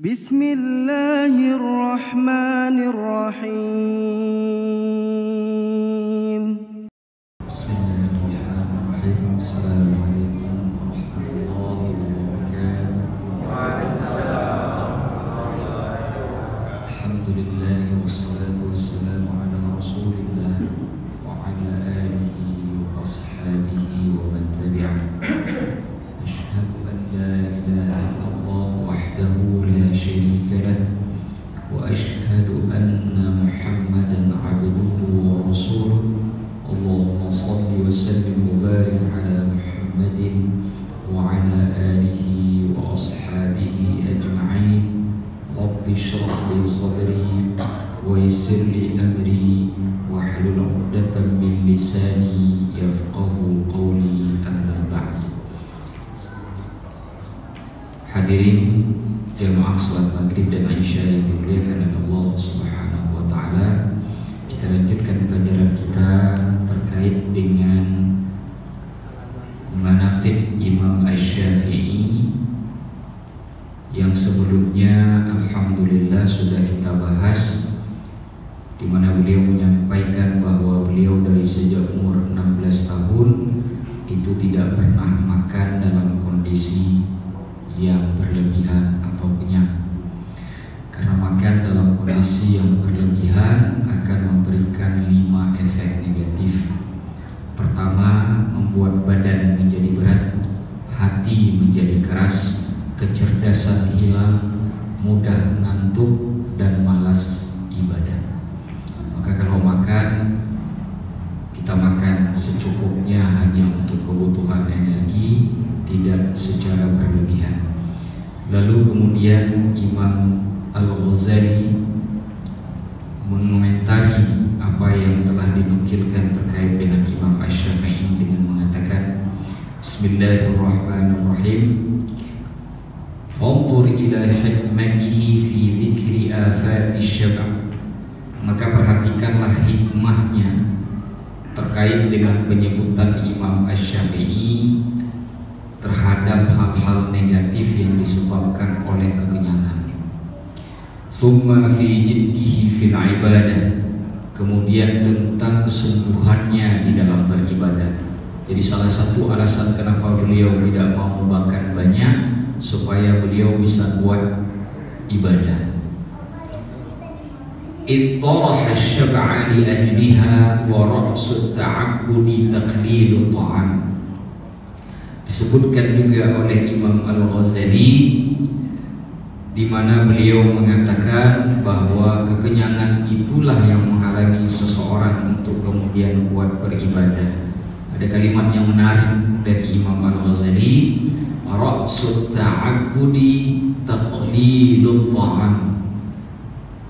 Bismillahirrahmanirrahim. Bismillahirrahmanirrahim. Assalamualaikum warahmatullahi wabarakatuh. Alhamdulillah wassalatu wassalamu ala Rasulillah wa ala alihi wa ashabihi wa man tabi'ah. Asyhadu an la ilaha illallah wahdahu la syarika lah wa asyhadu anna Muhammadan abduhu wa rasuluh. Allahumma salli wa sallim wa barik ala Muhammadin wa ala alihi wa ashabihi ajma'in. Rabbi shrah li sadri wa yassir li amri wa hlul 'uqdatam min lisani yafqahu qawli, amma ba'd. Hadirin jamaah salat maghrib dan isya yang dimuliakan oleh Allah Subhanahu wa taala, kita lanjutkan pelajaran kita terkait dengan manaqib Imam Asy-Syafi'i yang sebelumnya alhamdulillah sudah kita bahas, di mana beliau menyampaikan bahwa beliau dari sejak umur 16 tahun itu tidak pernah makan dalam kondisi yang berlebihan atau kenyang. Karena makan dalam kondisi yang berlebihan akan memberikan 5 efek negatif. Pertama, membuat badan menjadi berat, hati menjadi keras, kecerdasan hilang, mudah ngantuk, dan malas ibadah. Maka kalau makan, kita makan secukupnya hanya untuk kebutuhan energi, tidak secara berlebihan. Lalu kemudian Imam Al-Ghazali mengomentari apa yang telah dinukilkan terkait dengan Imam Asy-Syafi'i dengan mengatakan, Bismillahirrahmanirrahim. Fanzur ila hikmatihi fi dzikri afati syab'. Maka perhatikanlah hikmahnya terkait dengan penyebutan Imam Asy-Syafi'i terhadap hal-hal negatif yang disebabkan oleh kekenyangan. Tsumma fi jiddihi fil ibadah. Kemudian tentang kesungguhannya di dalam beribadah. Jadi salah satu alasan kenapa beliau tidak mau makan banyak, supaya beliau bisa kuat ibadah. Ittaraha asy-syab'a li ajliha wa ra'su at-ta'abbudi taqlilu ta'am. Disebutkan juga oleh Imam Al-Ghazali, di mana beliau mengatakan bahwa kekenyangan itulah yang menghalangi seseorang untuk kemudian kuat beribadah. Ada kalimat yang menarik dari Imam Al-Ghazali, ra'sut ta'abbudi taqlilut ta'am.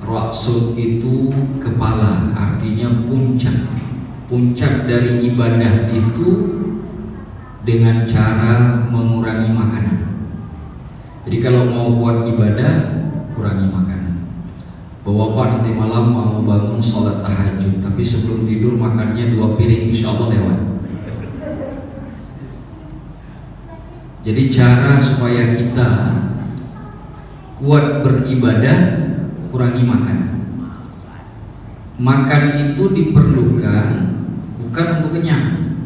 Ra'sut itu kepala, artinya puncak. Puncak dari ibadah itu dengan cara mengurangi makanan. Jadi kalau mau buat ibadah, kurangi makanan. Bapak nanti malam mau bangun sholat tahajud, tapi sebelum tidur makannya 2 piring, insya Allah lewat. Jadi cara supaya kita kuat beribadah, kurangi makan. Makan itu diperlukan bukan untuk kenyang,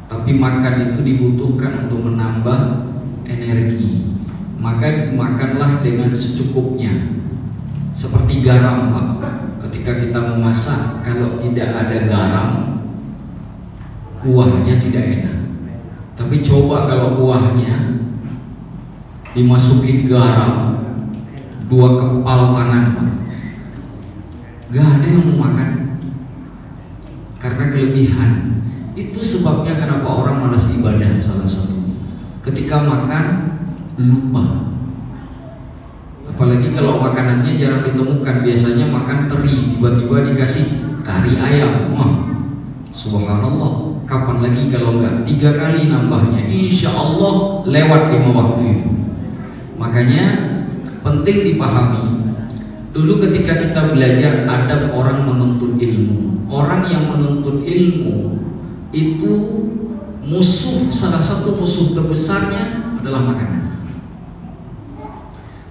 tapi makan itu dibutuhkan untuk menambah energi. Maka makanlah dengan secukupnya. Seperti garam, Pak. Ketika kita memasak, kalau tidak ada garam, kuahnya tidak enak. Tapi coba kalau kuahnya dimasukin garam 2 kepal tangan, Pak. Gak ada yang mau makan karena kelebihan. Itu sebabnya kenapa orang malas ibadah, salah satunya. Ketika makan lupa. Apalagi kalau makanannya jarang ditemukan, biasanya makan teri, tiba-tiba dikasih kari ayam. Wah, subhanallah. Kapan lagi kalau enggak 3 kali nambahnya, insya Allah lewat 5 waktu itu. Makanya penting dipahami. Dulu ketika kita belajar adab orang menuntut ilmu, orang yang menuntut ilmu itu salah satu musuh terbesarnya adalah makanan.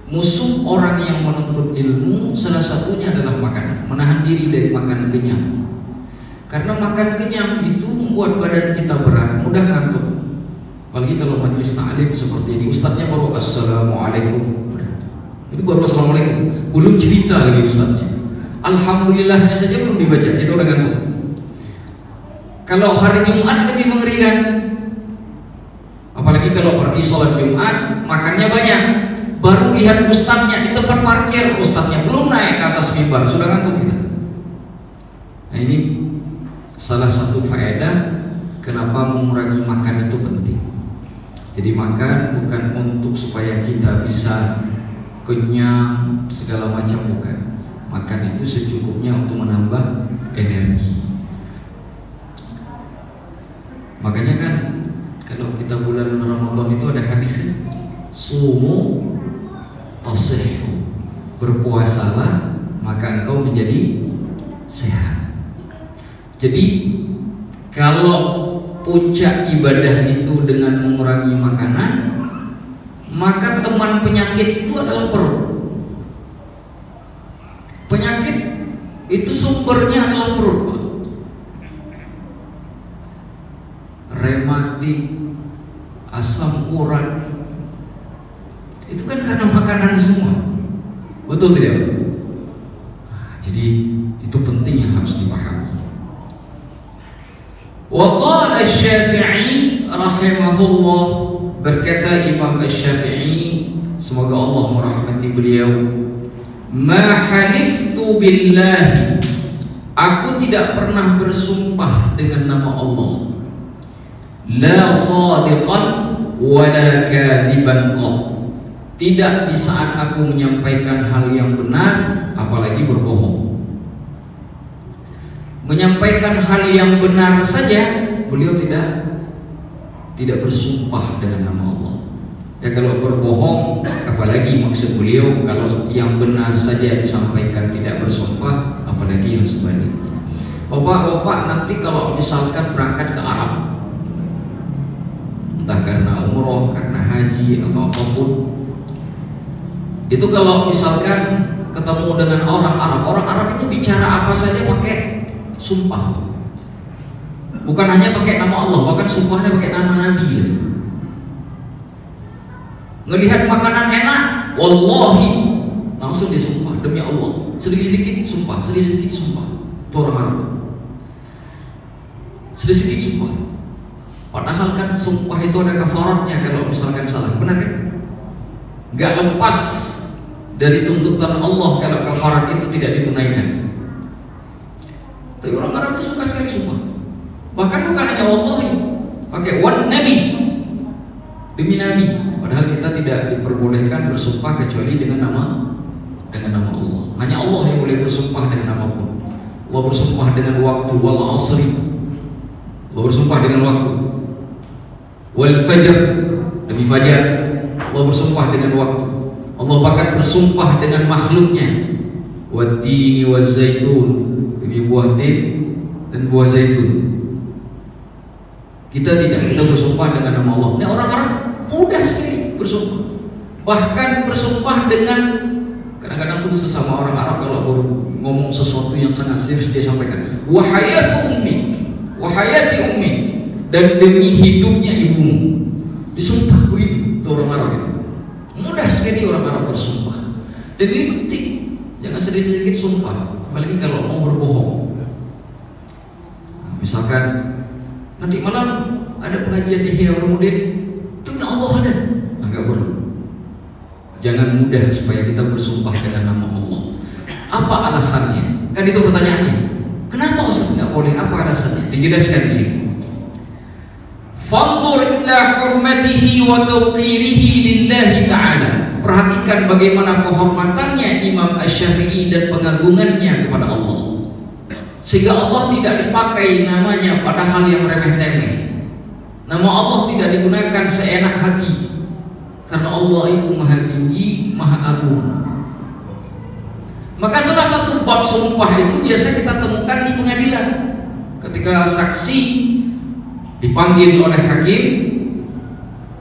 Musuh orang yang menuntut ilmu salah satunya adalah makanan, menahan diri dari makan kenyang. Karena makan kenyang itu membuat badan kita berat, mudah ngantuk. Apalagi kalau majelis ta'lim seperti ini, ustadznya baru assalamualaikum, itu baru assalamualaikum, belum cerita lagi ustadznya. Alhamdulillahnya saja belum dibaca, itu udah ngantuk. Kalau hari Jumat lebih mengerikan, apalagi kalau pergi sholat Jumat makannya banyak. Baru lihat ustadznya di tempat parkir, ustadznya belum naik ke atas mimbar, sudah ngantuk kita. Nah, ini salah satu faedah kenapa mengurangi makan itu penting. Jadi makan bukan untuk supaya kita bisa kenyang segala macam, bukan. Makan itu secukupnya untuk menambah energi. Makanya kan kalau kita bulan Ramadan itu ada hadisnya, sumu tasihhu, berpuasalah maka engkau menjadi sehat. Jadi kalau puncak ibadah itu dengan mengurangi makanan, maka teman penyakit itu adalah perut. Penyakit itu sumbernya adalah perut. Rematik, asam urat, itu kan karena makanan semua, betul tidak? Nah, jadi itu penting yang harus dipahami. Wa qala Asy-Syafi'i rahimahullah, berkata Imam Asy-Syafi'i, semoga Allah merahmati beliau, ma haliftu billahi, aku tidak pernah bersumpah dengan nama Allah, la shadiqan wala kadiban qat, tidak di saat aku menyampaikan hal yang benar apalagi berbohong. Menyampaikan hal yang benar saja beliau tidak bersumpah dengan nama Allah. Ya kalau berbohong apalagi, maksud beliau kalau yang benar saja disampaikan tidak bersumpah, apalagi yang sebaliknya. Bapak-bapak nanti kalau misalkan berangkat ke Arab, entah karena umroh, karena haji atau apapun, itu kalau misalkan ketemu dengan orang Arab itu bicara apa saja pakai sumpah. Bukan hanya pakai nama Allah, bahkan sumpahnya pakai nama Nabi. Ngelihat makanan enak, wallahi, langsung disumpah demi Allah. Sedikit-sedikit sumpah, sedikit-sedikit sumpah. Itu orang Arab. Sedikit-sedikit sumpah. Padahal kan sumpah itu ada kafaratnya kalau misalkan salah, benar kan? Gak lepas dari tuntutan Allah kalau kafarat itu tidak ditunaikan. Tapi orang Arab itu suka sekali sumpah. Bahkan bukan hanya wallahi, pakai wan nabi, demi nabi. Padahal kita tidak diperbolehkan bersumpah kecuali dengan nama Allah. Hanya Allah yang boleh bersumpah dengan apapun. Allah bersumpah dengan waktu, wal asri. Allah bersumpah dengan waktu. Wal fajr, demi fajar. Allah bersumpah dengan waktu. Allah bahkan bersumpah dengan makhluknya. Wat-tini waz-zaitun, demi buah tin dan buah zaitun. Kita tidak, kita bersumpah dengan nama Allah. Ini orang Arab mudah sekali bersumpah. Bahkan bersumpah dengan, kadang-kadang tuh sesama orang Arab kalau baru ngomong sesuatu yang sangat serius dia sampaikan, wahayati ummi, wahayati ummi, dan demi hidupnya ibumu. Disumpah begitu, itu orang Arab itu. Mudah sekali orang Arab bersumpah. Dan ini penting, jangan sedikit-sedikit sumpah, apalagi kalau mau berbohong. Misalkan nanti malam ada pengajian Ihya Ulumuddin, demi Allah ada, enggak perlu. Jangan mudah supaya kita bersumpah dengan nama Allah. Apa alasannya? Kan itu pertanyaannya. Kenapa Ustaz enggak boleh? Apa alasannya? Dijelaskan di sini. Fanzur ila hurmatihi wa tawqirihi lillahi ta'ala. Perhatikan bagaimana kehormatannya Imam Asy-Syafi'i dan pengagungannya kepada Allah, sehingga Allah tidak dipakai namanya pada hal yang remeh-temeh. Nama Allah tidak digunakan seenak hati, karena Allah itu maha tinggi, maha agung. Maka salah satu bab sumpah itu biasa kita temukan di pengadilan. Ketika saksi dipanggil oleh hakim,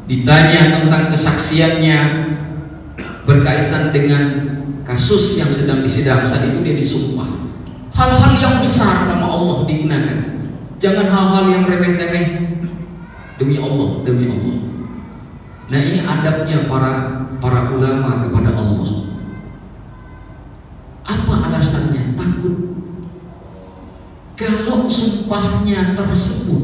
ditanya tentang kesaksiannya, berkaitan dengan kasus yang sedang disidang saat itu, dia disumpah. Hal-hal yang besar nama Allah digunakan, jangan hal-hal yang remeh-temeh. Demi Allah, demi Allah. Nah, ini adabnya para ulama kepada Allah. Apa alasannya? Takut. Kalau sumpahnya tersebut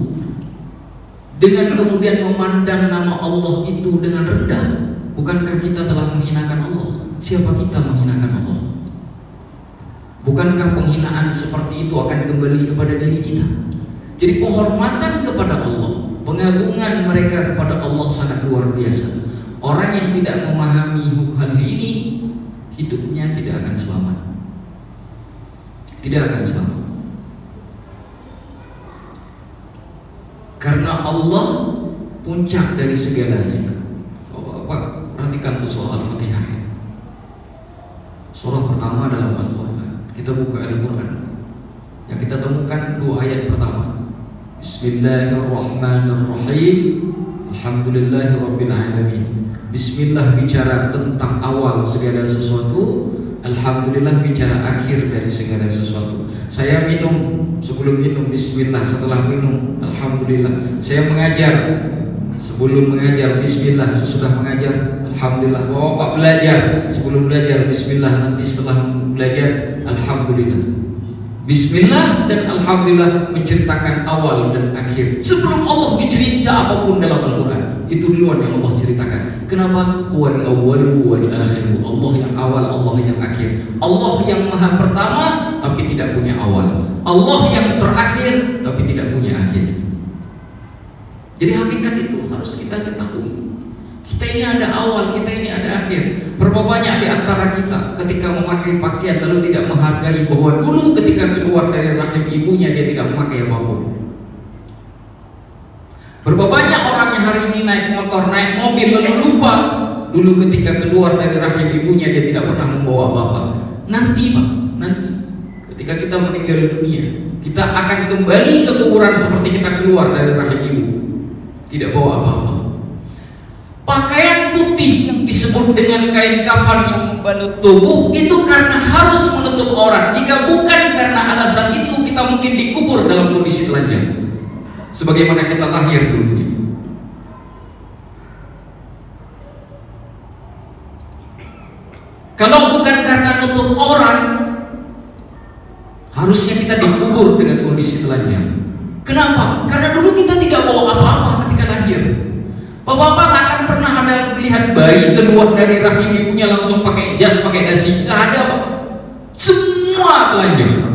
dengan kemudian memandang nama Allah itu dengan rendah, bukankah kita telah menghinakan Allah? Siapa kita menghinakan Allah? Bukankah penghinaan seperti itu akan kembali kepada diri kita? Jadi penghormatan kepada Allah, pengagungan mereka kepada Allah sangat luar biasa. Orang yang tidak memahami hal ini, hidupnya tidak akan selamat. Tidak akan selamat. Karena Allah puncak dari segalanya. Bapak perhatikan tuh surah Al-Fatihah. Surah pertama dalam Al-Quran. Kita buka Al-Quran. Yang kita temukan dua ayat pertama. Bismillahirrahmanirrahim. Alhamdulillahirabbil alamin. Bismillah bicara tentang awal segala sesuatu. Alhamdulillah bicara akhir dari segala sesuatu. Saya minum, sebelum minum bismillah, setelah minum alhamdulillah. Saya mengajar, sebelum mengajar bismillah, sesudah mengajar alhamdulillah. Bapak belajar, sebelum belajar bismillah, nanti setelah belajar alhamdulillah. Bismillah dan alhamdulillah menceritakan awal dan akhir. Sebelum Allah bercerita apapun dalam Al-Quran, itu duluan yang Allah ceritakan. Kenapa? Wal awwalu wal akhiru. Allah yang awal, Allah yang akhir. Allah yang maha pertama tapi tidak punya awal. Allah yang terakhir tapi tidak punya akhir. Jadi hakikat itu harus kita ketahui. Kita ini ada awal, kita ini ada akhir. Berapa banyak di antara kita ketika memakai pakaian lalu tidak menghargai bahwa dulu ketika keluar dari rahim ibunya dia tidak memakai apapun. Berapa banyak orang yang hari ini naik motor, naik mobil lalu lupa dulu ketika keluar dari rahim ibunya dia tidak pernah membawa apa-apa. Nanti Pak, nanti ketika kita meninggal dunia, kita akan kembali ke kuburan seperti kita keluar dari rahim ibu, tidak bawa apa-apa. Pakaian putih yang disebut dengan kain kafan yang membalut tubuh itu karena harus menutup aurat. Jika bukan karena alasan itu, kita mungkin dikubur dalam kondisi telanjang sebagaimana kita lahir dulunya. Kalau bukan karena nutup aurat, harusnya kita dikubur dengan kondisi telanjang. Kenapa? Karena dulu kita tidak bawa apa-apa ketika lahir. Bapak-bapak akan pernah ada melihat bayi keluar dari rahim ibunya langsung pakai jas, pakai dasi. Nggak ada Pak. Semua telanjang.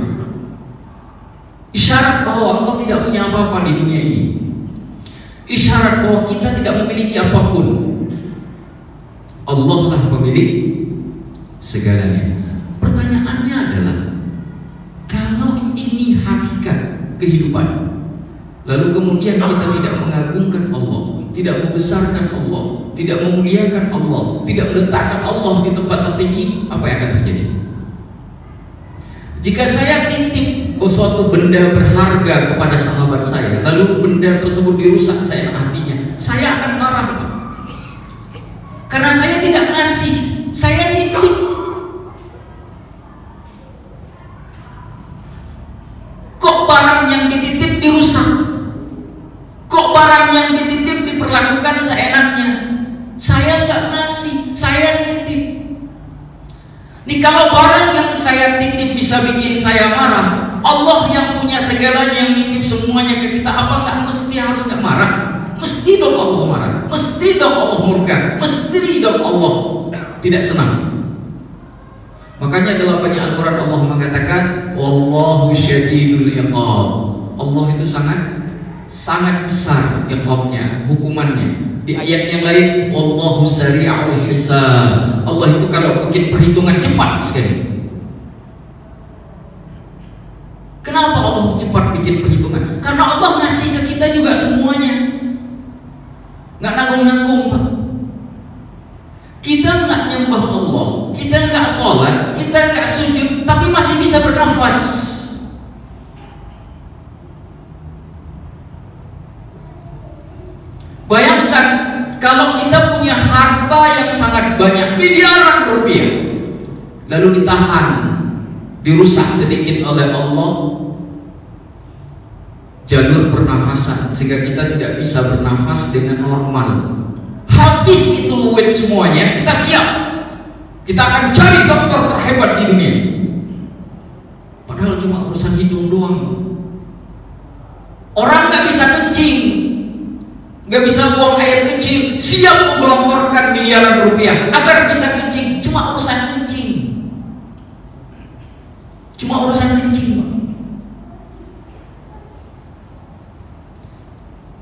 Isyarat bahwa engkau tidak punya apa-apa di dunia ini. Isyarat bahwa kita tidak memiliki apapun. Allah lah pemilik segalanya. Pertanyaannya adalah, kalau ini hakikat kehidupan, lalu kemudian kita tidak mengagungkan Allah, tidak membesarkan Allah, tidak memuliakan Allah, tidak meletakkan Allah di tempat tertinggi, apa yang akan terjadi? Jika saya titip suatu benda berharga kepada sahabat saya, lalu benda tersebut dirusak saya hatinya, saya akan marah, karena saya tidak ngasih, saya nitip. Kok barang yang dititip dirusak? Kok barang yang dititip diperlakukan seenaknya? Saya nggak ngasih, saya nitip. Nih kalau barang yang saya titip bisa bikin saya marah, Allah yang punya segalanya, yang nitip semuanya ke kita, apa nggak mesti harus nggak marah? Mesti dong Allah marah, mesti dong Allah murka, mesti dong Allah tidak senang. Makanya dalam banyak Al-Quran Allah mengatakan wallahu syadidul iqab. Allah itu sangat besar iqabnya, hukumannya. Di ayat yang lain wallahu sari'ul hisab. Allah itu kalau bikin perhitungan cepat sekali. Kenapa Allah cepat bikin perhitungan? Karena Allah ngasih ke kita juga semuanya, nggak nanggung-nanggung Pak. Kita nggak nyembah Allah, kita nggak sholat, kita nggak sujud, tapi masih bisa bernafas. Bayangkan kalau kita punya harta harta yang sangat banyak, miliaran rupiah, lalu ditahan, dirusak sedikit oleh Allah jalur pernafasan sehingga kita tidak bisa bernafas dengan normal. Habis itu duit semuanya, kita siap, kita akan cari dokter terhebat di dunia, padahal cuma urusan hidung doang. Orang nggak bisa kencing, nggak bisa buang air kecil, siap menggelontorkan miliaran rupiah agar bisa kencing. Cuma urusan kencing, cuma urusan kencing.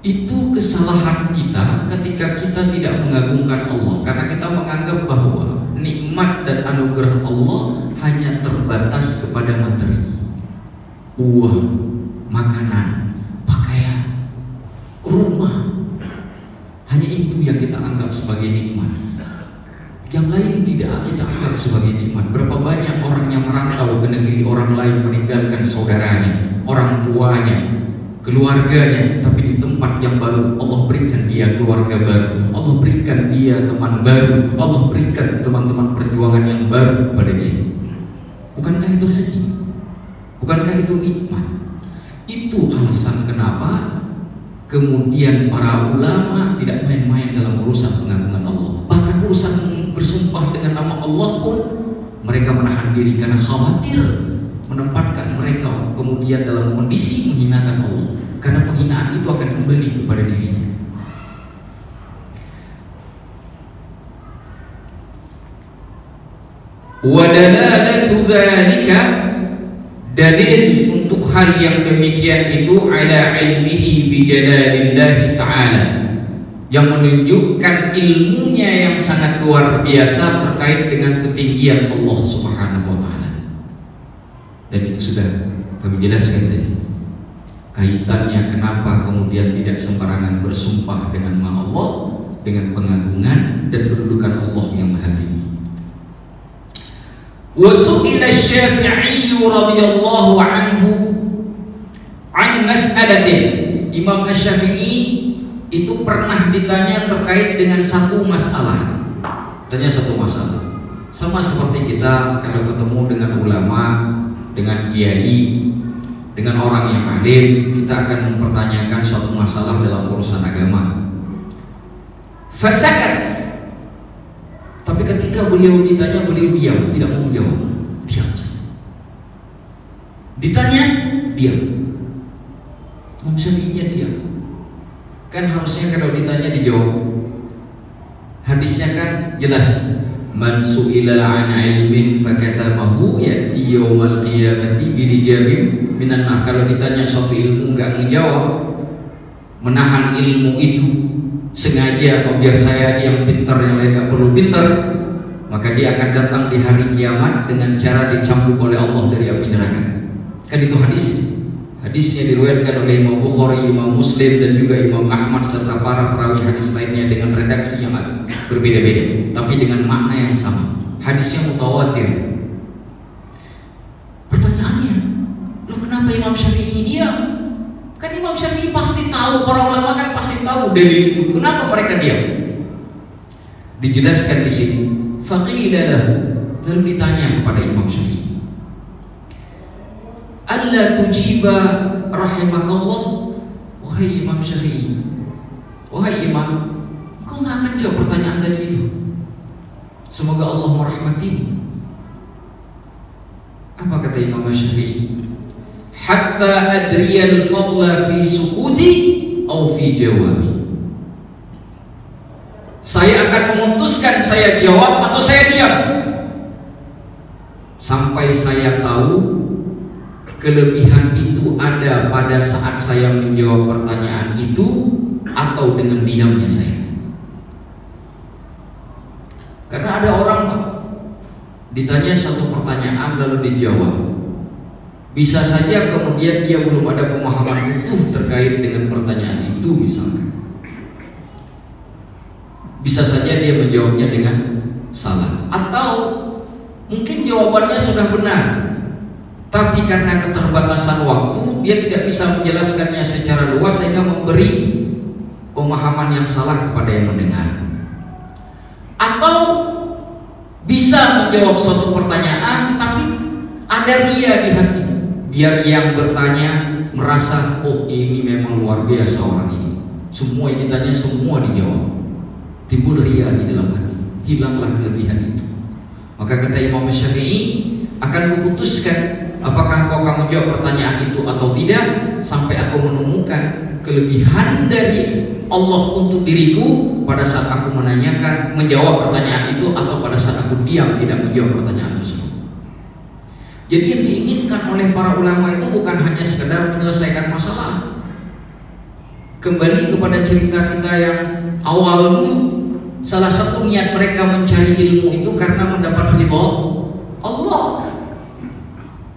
Itu kesalahan kita ketika kita tidak mengagungkan Allah, karena kita menganggap bahwa nikmat dan anugerah Allah hanya terbatas kepada materi, uang, makanan, pakaian, rumah. Hanya itu yang kita anggap sebagai nikmat. Yang lain tidak kita anggap sebagai nikmat. Berapa banyak orang yang merantau ke negeri orang lain meninggalkan saudaranya, orang tuanya, keluarganya, tapi di tempat yang baru Allah berikan dia keluarga baru, Allah berikan dia teman baru, Allah berikan teman-teman perjuangan yang baru kepada dia. Bukankah itu rezeki? Bukankah itu nikmat? Itu alasan kenapa kemudian para ulama tidak main-main dalam urusan pengagungan Allah. Bahkan urusan bersumpah dengan nama Allah pun mereka menahan diri karena khawatir menempatkan mereka kemudian dalam kondisi menghinakan Allah, karena penghinaan itu akan kembali kepada dirinya. Wa dalalatu dzalika, dalil untuk hal yang demikian itu ala ilmihi bi jalalillahi ta'ala, yang menunjukkan ilmunya yang sangat luar biasa terkait dengan ketinggian Allah Subhanahu wa ta'ala. Dan itu sudah kami jelaskan tadi kaitannya kenapa kemudian tidak sembarangan bersumpah dengan nama Allah, dengan pengagungan dan kedudukan Allah yang maha tinggi. Wa su'ila Syafi'i radhiyallahu anhu an mas'alatin. Imam Asy-Syafi'i itu pernah ditanya terkait dengan satu masalah. Tanya satu masalah. Sama seperti kita kalau ketemu dengan ulama, dengan kiai, dengan orang yang alim, kita akan mempertanyakan suatu masalah dalam urusan agama. Fasakat. Tapi ketika beliau ditanya, beliau diam, tidak mau menjawab, diam saja. Ditanya, diam. Imam Syafi'i diam. Kan harusnya kalau ditanya dijawab. Hadisnya kan jelas. Man su'ila an ilmin fakatamahu ya'ti yawmal qiyamati birijabin minan nar. Kalau ditanya suatu ilmu enggak ngejawab, menahan ilmu itu sengaja, oh biar saya yang pintar, yang lain enggak perlu pintar, maka dia akan datang di hari kiamat dengan cara dicambuk oleh Allah dari api neraka. Kan itu hadis. Hadisnya diriwayatkan oleh Imam Bukhari, Imam Muslim dan juga Imam Ahmad serta para perawi hadis lainnya dengan redaksi yang berbeda-beda, tapi dengan makna yang sama. Hadisnya mutawatir. Pertanyaannya, loh kenapa Imam Syafi'i diam? Kan Imam Syafi'i pasti tahu, para ulama kan pasti tahu dalil itu. Kenapa mereka diam? Dijelaskan di sini. Faqila lahu, lalu ditanya kepada Imam Syafi'i, alla tujiba rahimakallah. Wahai Imam Syafi'i, wahai Imam, kau nggak akan jawab pertanyaan tadi itu. Semoga Allah merahmatimu. Apa kata Imam Syafi'i? Hatta adriyal fadla fi sukuti atau fi jawabi. Saya akan memutuskan saya jawab atau saya diam sampai saya tahu kelebihan itu ada pada saat saya menjawab pertanyaan itu atau dengan diamnya saya. Karena ada orang ditanya satu pertanyaan lalu dijawab, bisa saja kemudian dia belum ada pemahaman utuh terkait dengan pertanyaan itu misalnya. Bisa saja dia menjawabnya dengan salah, atau mungkin jawabannya sudah benar, tapi karena keterbatasan waktu dia tidak bisa menjelaskannya secara luas sehingga memberi pemahaman yang salah kepada yang mendengar. Atau bisa menjawab suatu pertanyaan tapi ada ria di hati, biar yang bertanya merasa, oh ini memang luar biasa orang ini, semua yang ditanya semua dijawab. Timbul ria di dalam hati, hilanglah kelebihan itu. Maka kata Imam Syafi'i, akan kuputuskan apakah kau akan menjawab pertanyaan itu atau tidak, sampai aku menemukan kelebihan dari Allah untuk diriku pada saat aku menjawab pertanyaan itu, atau pada saat aku diam tidak menjawab pertanyaan tersebut. Jadi yang diinginkan oleh para ulama itu bukan hanya sekedar menyelesaikan masalah. Kembali kepada cerita kita yang awal dulu, salah satu niat mereka mencari ilmu itu karena mendapat ridha Allah.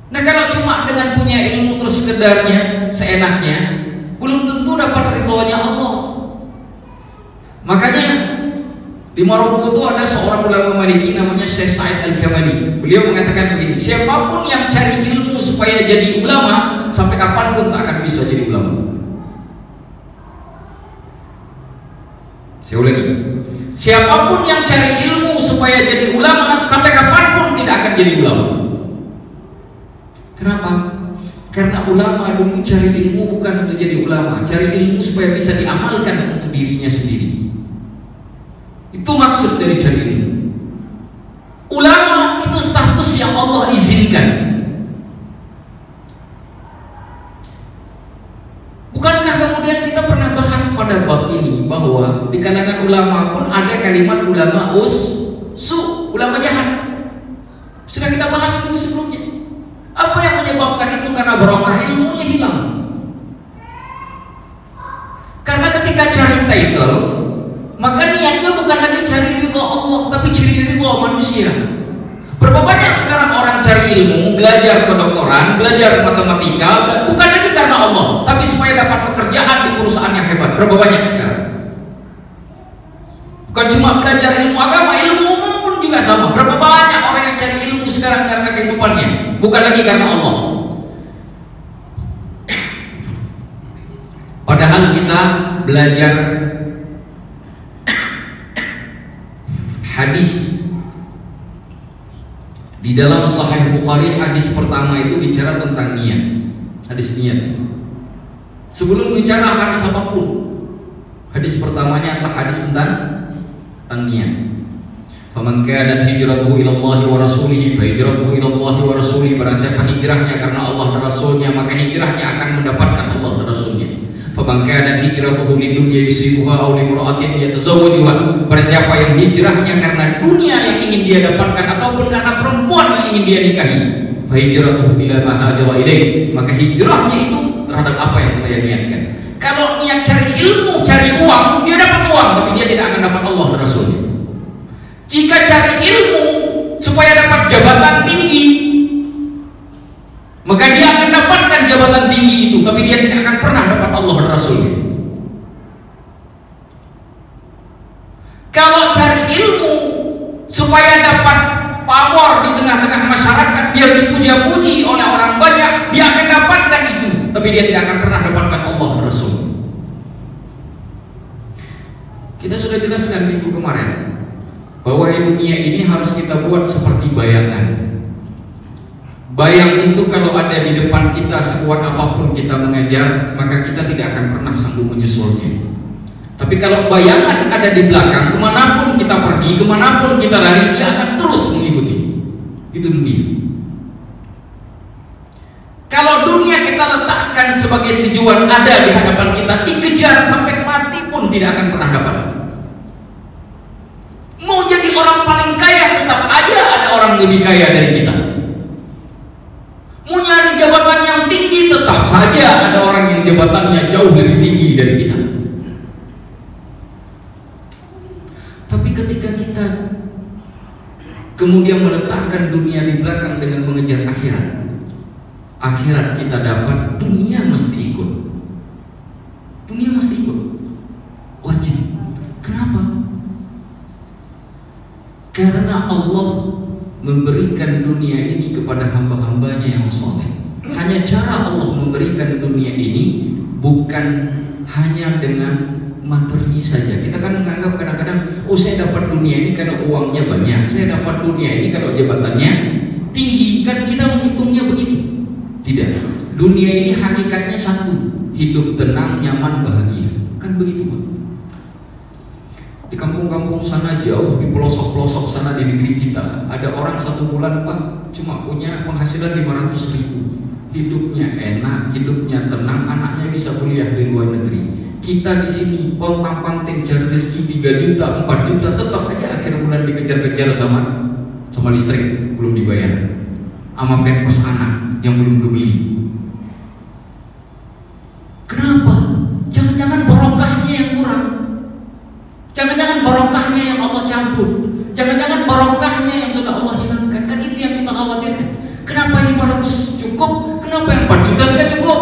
Nah, kalau cuma dengan punya ilmu terus sekedarnya, seenaknya, belum tentu dapat ridhonya Allah. Makanya di Maroko itu ada seorang ulama Maliki namanya Syekh Sa'id Al-Kamali. Beliau mengatakan begini, siapapun yang cari ilmu supaya jadi ulama, sampai kapanpun tak akan bisa jadi ulama. Saya ulangi, siapapun yang cari ilmu supaya jadi ulama, sampai kapanpun tidak akan jadi ulama. Kenapa? Karena ulama dulu cari ilmu bukan untuk jadi ulama, cari ilmu supaya bisa diamalkan untuk dirinya sendiri. Itu maksud dari cari ilmu. Ulama itu status yang Allah izinkan. Bukankah kemudian kita pernah bahas pada bab ini bahwa di kalangan ulama pun ada kalimat ulama ulama jahat. Sudah kita bahas dulu sebelumnya. Apa yang menyebabkan itu? Karena barokah ilmunya hilang. Karena ketika cari title, maka niatnya bukan lagi cari ridho Allah, tapi cari ridho manusia. Berapa banyak sekarang orang cari ilmu, belajar kedokteran, belajar matematika, bukan lagi karena Allah, tapi supaya dapat pekerjaan di perusahaan yang hebat. Berapa banyak sekarang? Bukan cuma belajar ilmu agama, ilmu umum pun juga sama. Berapa banyak orang yang cari ilmu sekarang karena kehidupannya, bukan lagi karena Allah. Padahal kita belajar hadis di dalam Sahih Bukhari, hadis pertama itu bicara tentang niat, hadis niat. Sebelum bicara hadis apapun, hadis pertamanya adalah hadis tentang niat. Faman kanat hijratuhu ila Allah wa rasulih fa hijratuhu ila Allah wa rasulih. Barang siapa hijrahnya karena Allah dan Rasulnya, maka hijrahnya akan mendapatkan Allah dan Rasulnya. Faman kanat hijratuhu lidunya yusibuha aw limra'atin yatazawwajuha. Barang siapa yang hijrahnya karena dunia yang ingin dia dapatkan ataupun karena perempuan yang ingin dia nikahi, fa hijratuhu ila ma hajara ilaih. Maka hijrahnya itu terhadap apa yang dia niatkan. Kalau niat cari ilmu, cari uang, dia dapat uang, tapi dia tidak akan dapat Allah dan Rasulnya. Jika cari ilmu supaya dapat jabatan tinggi, maka dia akan dapatkan jabatan tinggi itu, tapi dia tidak akan pernah dapat Allah dan Rasulnya. Kalau cari ilmu supaya dapat pamor di tengah-tengah masyarakat, biar dipuja-puji oleh orang banyak, dia akan dapatkan itu, tapi dia tidak akan pernah dapatkan Allah dan Rasul. Kita sudah jelaskan minggu kemarin bahwa dunia ini harus kita buat seperti bayangan. Bayang itu kalau ada di depan kita, sekuat apapun kita mengejar, maka kita tidak akan pernah sanggup menyusulnya. Tapi kalau bayangan ada di belakang, kemanapun kita pergi, kemanapun kita lari, dia akan terus mengikuti. Itu dunia. Kalau dunia kita letakkan sebagai tujuan ada di hadapan kita, dikejar sampai mati pun tidak akan pernah dapat. Mau jadi orang paling kaya, tetap aja ada orang lebih kaya dari kita. Mau nyari jabatan yang tinggi, tetap saja ada orang yang jabatannya jauh lebih tinggi dari kita. Tapi ketika kita kemudian meletakkan dunia di belakang dengan mengejar akhirat, akhirat kita dapat, dunia mesti ikut. Dunia mesti ikut, wajib. Kenapa? Karena Allah memberikan dunia ini kepada hamba-hambanya yang soleh. Hanya cara Allah memberikan dunia ini bukan hanya dengan materi saja. Kita kan menganggap kadang-kadang Oh, saya dapat dunia ini karena uangnya banyak, saya dapat dunia ini kalau jabatannya tinggi. Kan kita menghitungnya begitu. Tidak. Dunia ini hakikatnya satu, hidup tenang, nyaman, bahagia. Kan begitu, Pak. Di kampung-kampung sana jauh, di pelosok-pelosok sana di negeri kita, ada orang 1 bulan, Pak, cuma punya penghasilan 500.000. Hidupnya enak, hidupnya tenang, anaknya bisa kuliah di luar negeri. Kita di sini pontang-panting cari rezeki 3 juta, 4 juta, tetap aja akhir bulan dikejar-kejar sama listrik belum dibayar, sama pampers anak yang belum dibeli. Kenapa? Jangan-jangan barokahnya yang kurang, jangan-jangan barokahnya yang Allah cabut, jangan-jangan barokahnya yang sudah Allah hilangkan. Kan itu yang kita khawatirkan. Kenapa 500 cukup? Kenapa yang 4 juta tidak cukup?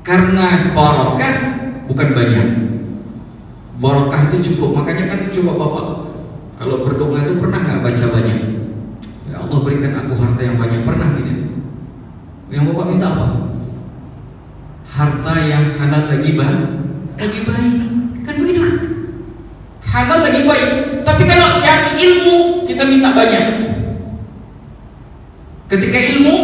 Karena barokah bukan banyak. Barokah itu cukup. Makanya kan coba Bapak kalau berdoa itu pernah nggak baca banyak? Ya Allah berikan aku harta yang banyak, pernah tidak? Yang Bapak minta apa? Harta yang halal lagi baik. Kan begitu kan? Halal lagi baik. Tapi kalau cari ilmu kita minta banyak. Ketika ilmu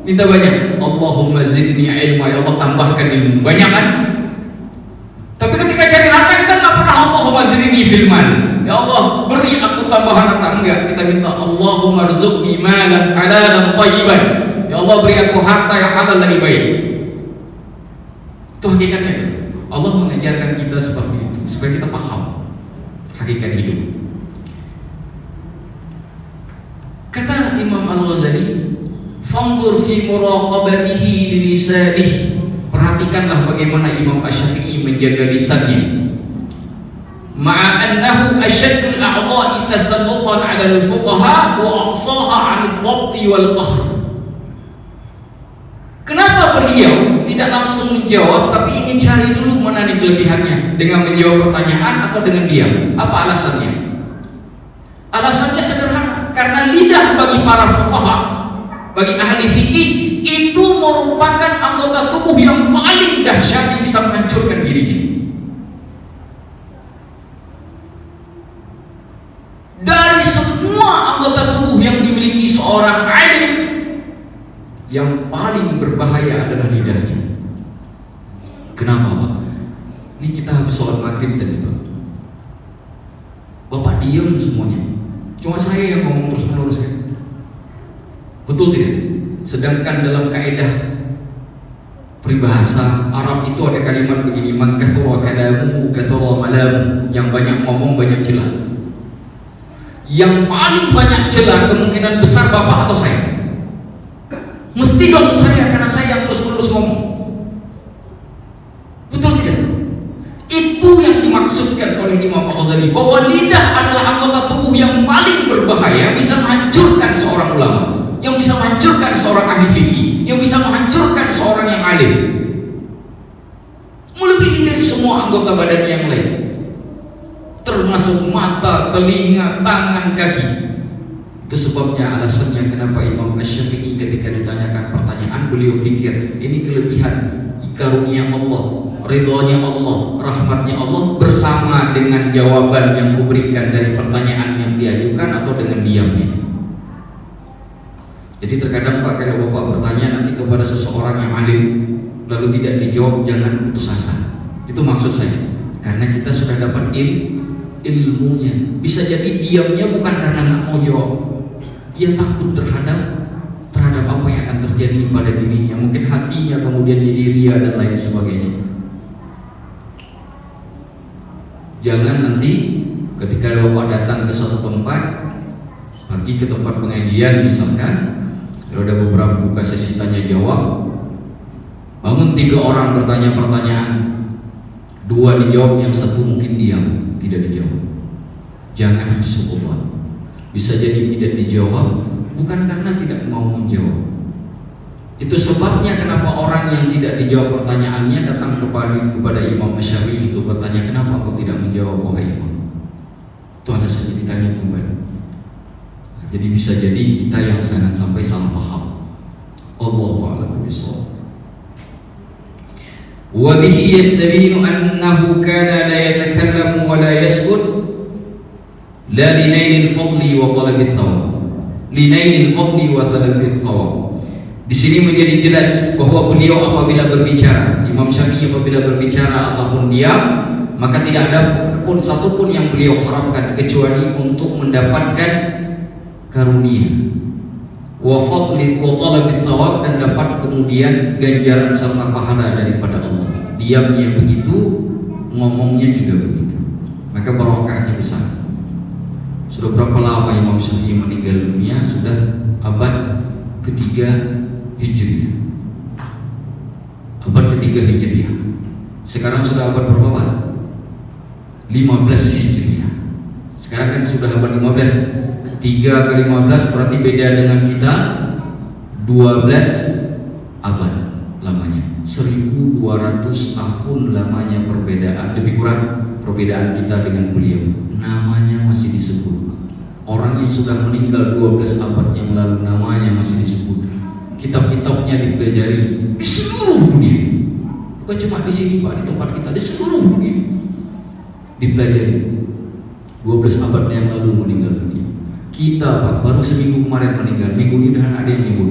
minta banyak. Allahumma zidni ilma, ya Allah tambahkan ilmu. Banyak kan? Tapi ketika cari harta kita nggak pernah Allahumma zidni filman. Ya Allah beri aku tambahan harta. Enggak, kita minta Allahumma rzuqni malan halalan thayyiban. Ya Allah beri aku harta yang halal lagi baik. Itu hakikatnya. Allah mengajarkan kita seperti itu supaya kita paham hakikat hidup. Kata Imam Al-Ghazali, fanzur fi muraqabatihi li lisanihi. Perhatikanlah bagaimana Imam Asy-Syafi'i menjaga lisannya. Ma'a annahu asyaddul a'dha'i tasallutan 'ala al-fuqaha wa aqsaha 'an ad-dhabt wal qahr. Kenapa beliau tidak langsung menjawab tapi ingin cari dulu mana nih kelebihannya dengan menjawab pertanyaan atau dengan diam? Apa alasannya? Alasannya sederhana, karena lidah bagi para fuqaha, bagi ahli fikih itu merupakan anggota tubuh yang paling dahsyat yang bisa menghancurkan dirinya. Dari semua anggota tubuh yang dimiliki seorang alim, yang paling berbahaya adalah lidahnya. Kenapa, Pak? Ini kita habis sholat maghrib tadi, Pak. Bapak diam semuanya. Cuma saya yang ngomong terus menerus kan? Betul tidak? Sedangkan dalam kaidah peribahasa Arab itu ada kalimat begini, man kathura kalamuhu kathura malamu. Yang banyak ngomong banyak celah. Yang paling banyak celah kemungkinan besar Bapak atau saya. Mesti dong saya, karena saya yang terus-menerus ngomong. Betul tidak? Itu yang dimaksudkan oleh Imam Al-Ghazali, bahwa lidah adalah anggota tubuh yang paling berbahaya, bisa menghancurkan seorang ulama, yang bisa menghancurkan seorang ahli fikih, yang bisa menghancurkan seorang yang alim, melebihi dari semua anggota badan yang lain, termasuk mata, telinga, tangan, kaki. Itu sebabnya, alasannya kenapa Imam Asy-Syafi'i ketika ditanyakan pertanyaan, beliau pikir ini kelebihan karunia Allah, ridhonya Allah, rahmatnya Allah bersama dengan jawaban yang kuberikan dari pertanyaan yang diajukan atau dengan diamnya. Jadi terkadang Pak, kalau Bapak bertanya nanti kepada seseorang yang alim lalu tidak dijawab, jangan putus asa. Itu maksud saya. Karena kita sudah dapat ilmunya. Bisa jadi diamnya bukan karena nggak mau jawab, dia takut terhadap apa yang akan terjadi pada dirinya, mungkin hatinya kemudian jadi ria dan lain sebagainya. Jangan nanti ketika Bapak datang ke suatu tempat, pergi ke tempat pengajian misalkan, kalau ada beberapa buka sesi tanya jawab, bangun 3 orang bertanya pertanyaan, 2 dijawab, yang 1 mungkin diam, tidak dijawab. Jangan suudzon. Bisa jadi tidak dijawab bukan karena tidak mau menjawab. Itu sebabnya kenapa orang yang tidak dijawab pertanyaannya datang kepada Imam Asy-Syafi'i untuk bertanya, kenapa kau tidak menjawab wahai Imam? Itu alasannya ditanya kembali. Jadi bisa jadi kita yang sangat sampai salah paham. Allahu a'lam bishawab. wa bihi yastabinu annahu kana la yatakallamu wa la yaskut la linailil fadli wa talabil thawab, linailil fadli wa talabil thawab. Di sini menjadi jelas bahwa beliau apabila berbicara, Imam Syafi'i apabila berbicara ataupun diam, maka tidak ada pun satupun yang beliau harapkan kecuali untuk mendapatkan karunia, wa fadli wa talabil thawab, dan dapat kemudian ganjaran serta pahala daripada Allah. Diamnya begitu, ngomongnya juga begitu, maka barokahnya besar. Sudah berapa lama Imam Syafi'i meninggal dunia? Sudah abad ketiga Hijriah. Abad ketiga Hijriah. Sekarang sudah abad berapa Pak? 15 Hijriah. Sekarang kan sudah abad 15. 3 ke 15 berarti beda dengan kita 12 abad lamanya. 1200 tahun lamanya perbedaan, lebih kurang perbedaan kita dengan beliau. Namanya masih disebut. Orang yang sudah meninggal 12 abad yang lalu namanya masih disebut. Kitab-kitabnya dipelajari di seluruh dunia. Bukan cuma di sini Pak, di tempat kita, di seluruh dunia dipelajari. 12 abad yang lalu meninggal dunia. Kita Pak baru seminggu kemarin meninggal. Minggu ini dah ada yang nyebut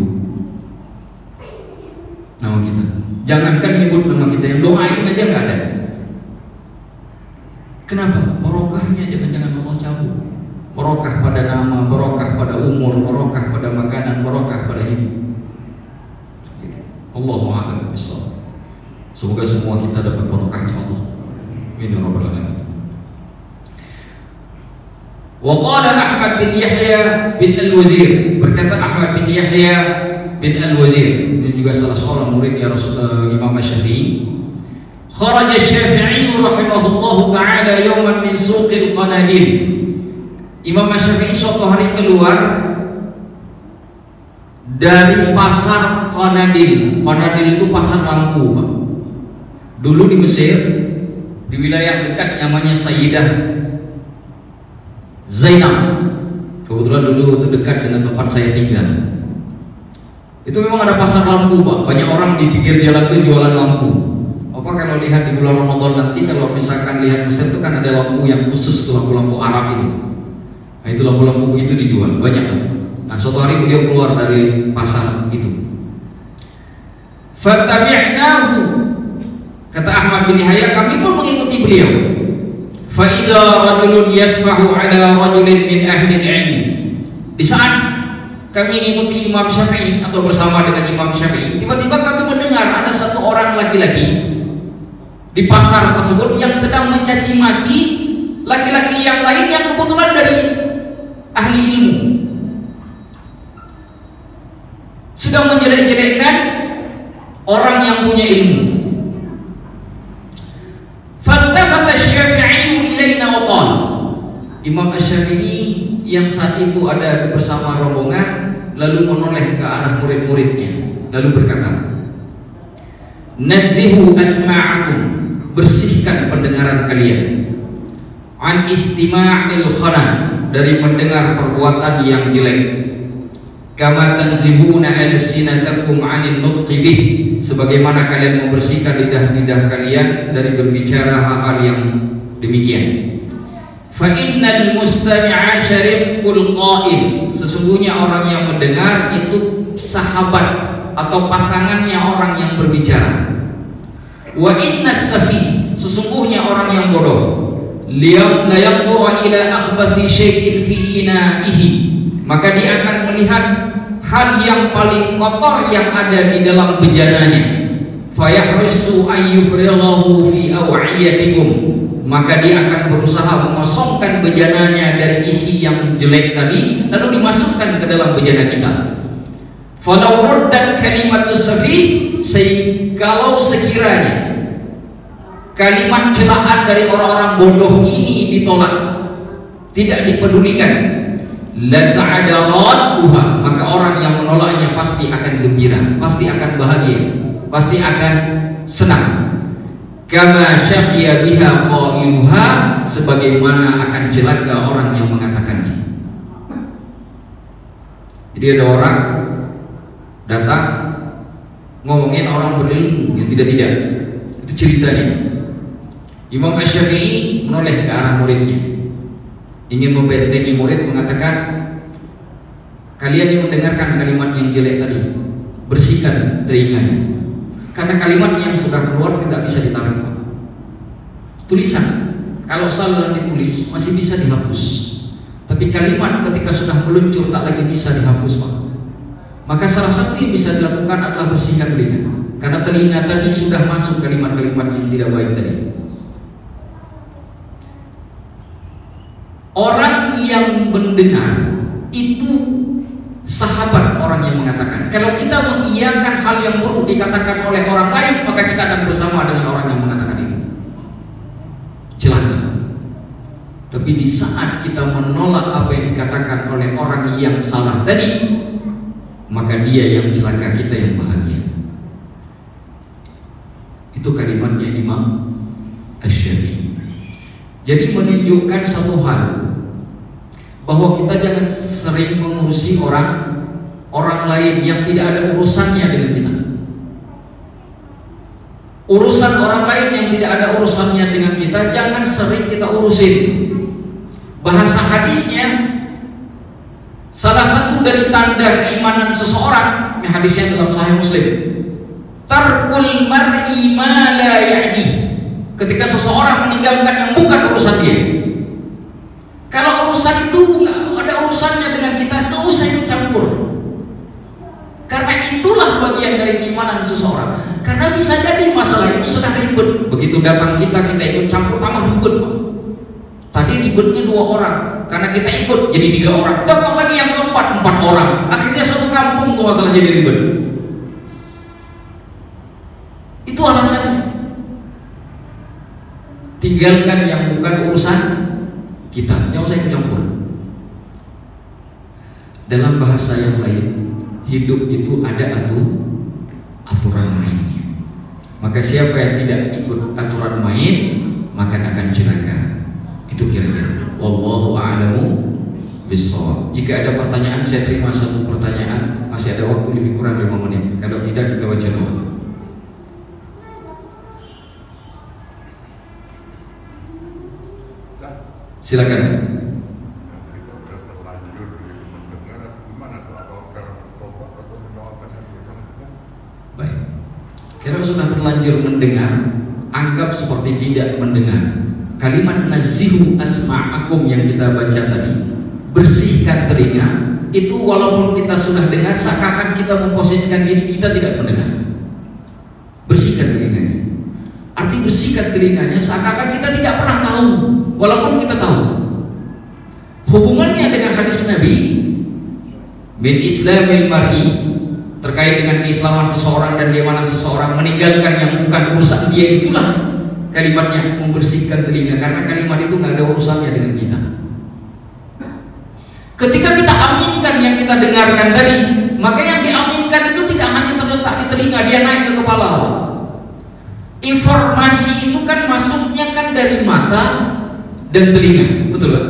nama kita. Jangankan nyebut nama kita, yang doain aja nggak ada. Kenapa? Barokahnya jangan-jangan Allah cabut. Barokah pada nama, barokah pada umur, barokah pada makanan, barokah pada hidup. Allahu a'lam bishawab. Semoga semua kita dapat barokahnya Allah. Amin ya rabbal alamin. Wa qala Ahmad bin Yahya bin Al-Wazir, berkata Ahmad bin Yahya bin Al-Wazir, ini juga salah seorang murid ya Rasulullah Imam Syafi'i. Kharaja Syafi'i rahimahullahu ta'ala yawman min suqil Qanadil. Imam Syafi'i suatu hari keluar dari pasar Qanadil. Qanadil itu pasar lampu Pak. Dulu di Mesir, di wilayah dekat namanya Sayyidah Zainab. Kebetulan dulu itu dekat dengan tempat saya tinggal. Itu memang ada pasar lampu Pak. Banyak orang di pinggir jalan itu jualan lampu. Apa kalau lihat di bulan Ramadan nanti, kalau misalkan lihat Mesir itu kan ada lampu yang khusus, lampu-lampu Arab itu. Nah itu lampu-lampu itu dijual banyak kan. Nah suatu hari beliau keluar dari pasar itu. Fattabi'nahu, kata Ahmad bin Yahya, kami pun mengikuti beliau. Fa idza rajulun yasfahu ala rajulin min ahli ilmi. Di saat kami mengikuti Imam Syafi'i atau bersama dengan Imam Syafi'i, tiba-tiba kami mendengar ada satu orang laki-laki di pasar tersebut yang sedang mencaci maki laki-laki yang lain yang kebetulan dari ahli ilmu, sedang menjelek-jelekkan orang yang punya ilmu. Faltafata Syafi'i ilaina wa qala, Imam Syafi'i yang saat itu ada bersama rombongan lalu menoleh ke arah murid-muridnya lalu berkata, nazihu asma'akum, bersihkan pendengaran kalian, an istima'il khala, dari mendengar perbuatan yang jelek, kama tanzihuna alsinatakum 'anil nutqi bih, sebagaimana kalian membersihkan lidah-lidah kalian dari berbicara hal-hal yang demikian. Fa innal mustami'a syariqul qa'il, sesungguhnya orang yang mendengar itu sahabat atau pasangannya orang yang berbicara. Wa innas safi, sesungguhnya orang yang bodoh, la yanzuru ila akhbathi syai'in fi ina'ihi, maka dia akan melihat hal yang paling kotor yang ada di dalam bejananya. Fayahrisu ayyufrilahu fi aw'iyatikum, maka dia akan berusaha mengosongkan bejananya dari isi yang jelek tadi lalu dimasukkan ke dalam bejana kita. Falau ruddat kalimatus safi, kalau sekiranya kalimat celaan dari orang-orang bodoh ini ditolak, tidak dipedulikan, la sa'ada radduha, maka orang yang menolaknya pasti akan gembira, pasti akan bahagia, pasti akan senang. Kama syaqiya biha qailuha, sebagaimana akan celaka orang yang mengatakannya. Jadi ada orang datang ngomongin orang berilmu yang tidak-tidak, Itu ceritanya. Imam Asy-Syafi'i menoleh ke arah muridnya, ingin membentengi murid, mengatakan, kalian yang mendengarkan kalimat yang jelek tadi, bersihkan telinganya, karena kalimat yang sudah keluar tidak bisa ditarik. Tulisan, kalau salah ditulis masih bisa dihapus, tapi kalimat ketika sudah meluncur tak lagi bisa dihapus, Pak. Maka salah satu yang bisa dilakukan adalah bersihkan telinga, karena telinga tadi sudah masuk kalimat-kalimat yang tidak baik tadi. Orang yang mendengar itu sahabat orang yang mengatakan. Kalau kita mengiyakan hal yang buruk dikatakan oleh orang lain, maka kita akan bersama dengan orang yang mengatakan itu. Celaka. Tapi di saat kita menolak apa yang dikatakan oleh orang yang salah tadi, maka dia yang celaka, kita yang bahagia. Itu kalimatnya Imam Asy-Syafi'i. Jadi menunjukkan satu hal, bahwa kita jangan sering mengurusi orang lain yang tidak ada urusannya dengan kita. Urusan orang lain yang tidak ada urusannya dengan kita jangan sering kita urusin. Bahasa hadisnya, salah satu dari tanda keimanan seseorang, ini hadisnya dalam Sahih Muslim, tarkul mar'i ma la ya'ni. Ketika seseorang meninggalkan yang bukan urusan dia. Kalau urusan itu nggak ada urusannya dengan kita, nggak usah ikut campur. Karena itulah bagian dari keimanan seseorang. Karena bisa jadi masalah itu sudah ribet. Begitu datang kita ikut campur, tambah ribet. Tadi ribetnya 2 orang, karena kita ikut jadi 3 orang. Datang lagi yang keempat, 4 orang. Akhirnya satu kampung tuh masalah jadi ribet. Itu alasannya. Tinggalkan yang bukan urusan kita, yang usah ikut campur. Dalam bahasa yang lain, hidup itu ada aturan mainnya. Maka siapa yang tidak ikut aturan main, maka akan celaka. Itu kira-kira. Wallahu a'lamu bissawab. Jika ada pertanyaan, saya terima satu pertanyaan. Masih ada waktu lebih kurang 5 menit. Kalau tidak, kita baca doa. Silakan. Baik. Kalau sudah terlanjur mendengar, anggap seperti tidak mendengar. Kalimat nazihu asma'akum yang kita baca tadi, bersihkan telinga, itu walaupun kita sudah dengar, seakan-akan kita memposisikan diri kita tidak mendengar. Bersihkan telinganya. Arti bersihkan telinganya seakan-akan kita tidak pernah tahu, walaupun kita tahu. Hubungannya dengan hadis Nabi min islamil mar'i, terkait dengan keislaman seseorang dan keimanan seseorang, meninggalkan yang bukan urusan dia, itulah kalimatnya membersihkan telinga, karena kalimat itu nggak ada urusannya dengan kita. Ketika kita aminkan yang kita dengarkan tadi, maka yang diaminkan itu tidak hanya terletak di telinga, dia naik ke kepala. Informasi itu kan masuknya kan dari mata dan telinga, betul kan?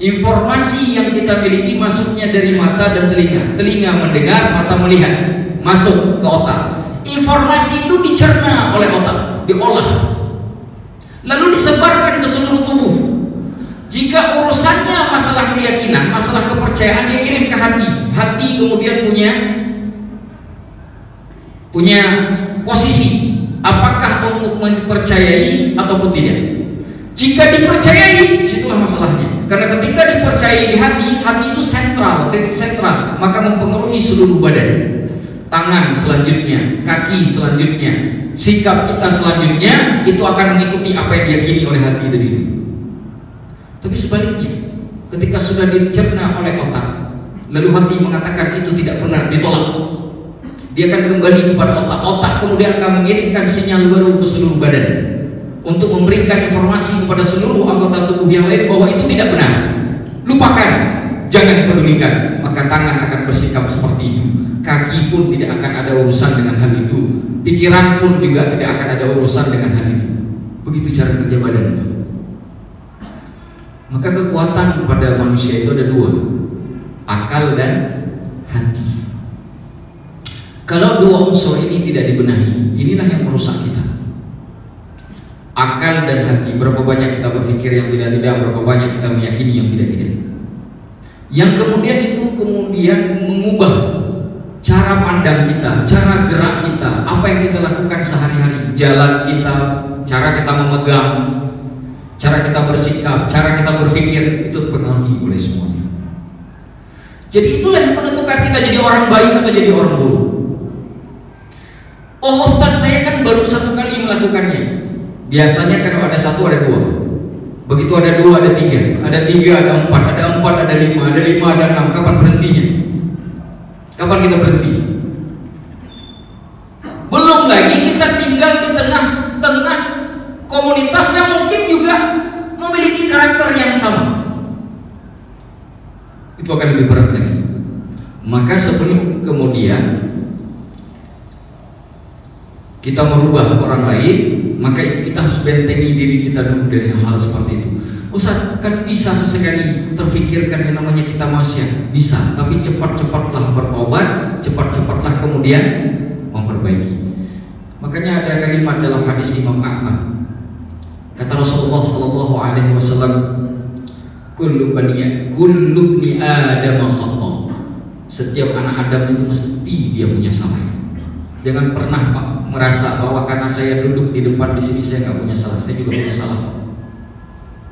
Informasi yang kita miliki masuknya dari mata dan telinga. Telinga mendengar, mata melihat, masuk ke otak. Informasi itu dicerna oleh otak, diolah, lalu disebarkan ke seluruh tubuh. Jika urusannya masalah keyakinan, masalah kepercayaan, dia kirim ke hati. Hati kemudian punya posisi, apakah untuk mempercayai ataupun tidak. Jika dipercayai, situlah masalahnya. Karena ketika dipercayai di hati, hati itu sentral, titik sentral, maka mempengaruhi seluruh badan. Tangan selanjutnya, kaki selanjutnya, sikap kita selanjutnya, itu akan mengikuti apa yang diyakini oleh hati tadi itu. Tapi sebaliknya, ketika sudah dicerna oleh otak, lalu hati mengatakan itu tidak benar, ditolak, dia akan kembali kepada otak. Otak kemudian akan mengirimkan sinyal baru ke seluruh badan untuk memberikan informasi kepada seluruh anggota tubuh yang lain bahwa itu tidak benar. Lupakan, jangan pedulikan. Maka tangan akan bersikap seperti itu, kaki pun tidak akan ada urusan dengan hal itu, pikiran pun juga tidak akan ada urusan dengan hal itu. Begitu cara kerja badan. Maka kekuatan pada manusia itu ada 2, akal dan hati. Kalau 2 unsur ini tidak dibenahi, inilah yang merusak kita. akal dan hati. Berapa banyak kita berpikir yang tidak-tidak, berapa banyak kita meyakini yang tidak-tidak. Yang kemudian itu mengubah cara pandang kita, cara gerak kita, apa yang kita lakukan sehari-hari, jalan kita, cara kita memegang, cara kita bersikap, cara kita berpikir, itu terpengaruhi oleh semuanya. Jadi itulah yang menentukan kita jadi orang baik atau jadi orang buruk. Oh, Ustaz, saya kan baru 1 kali melakukannya. Biasanya kalau ada 1 ada 2. Begitu ada 2 ada 3, ada 3 ada 4, ada 4 ada 5, ada 5 ada 6. Kapan berhentinya? Kapan kita berhenti? Belum lagi kita tinggal di tengah-tengah komunitas yang mungkin juga memiliki karakter yang sama. Itu akan lebih berat lagi. Maka sebelum kemudian kita merubah orang lain, maka kita harus bentengi diri kita dulu dari hal seperti itu. Ustaz, kan bisa sesekali terfikirkan yang namanya kita manusia, bisa, tapi cepat-cepatlah bertobat, cepat-cepatlah kemudian memperbaiki. Makanya ada kalimat dalam hadis Imam Ahmad, kata Rasulullah Sallallahu Alaihi Wasallam, kullu bni Adam khata. Setiap anak Adam itu mesti dia punya salah. Jangan pernah Pak merasa bahwa karena saya duduk di depan di sini saya nggak punya salah. Saya juga punya salah.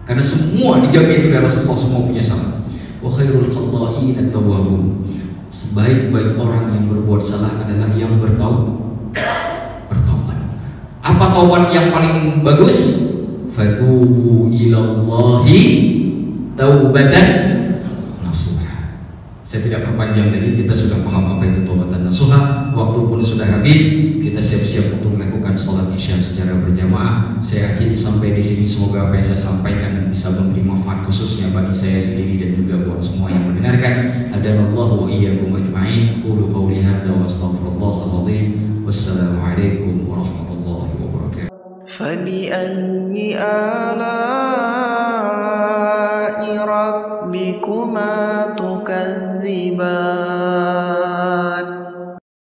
Karena semua dijamin oleh Rasulullah, semua punya salah. Wa khairul khata'in at-tawwabun. Sebaik-baik orang yang berbuat salah adalah yang bertaubat. Apa taubat yang paling bagus? Fatubu ilallahi taubatan nasuha. Saya tidak perpanjang lagi, kita sudah paham apa itu taubatan nasuha. Waktu pun sudah habis, kita siap-siap untuk melakukan sholat isya secara berjamaah. Saya akhiri sampai di sini. Semoga apa yang saya sampaikan bisa memberi manfaat khususnya bagi saya sendiri dan juga buat semua yang mendengarkan. Hadanallahu wa iyyakum ajma'in. Qulu qawli hadza wa astaghfirullahal azim. Wassalamualaikum warahmatullahi wabarakatuh. فبأي آلاء ربكما تكذبان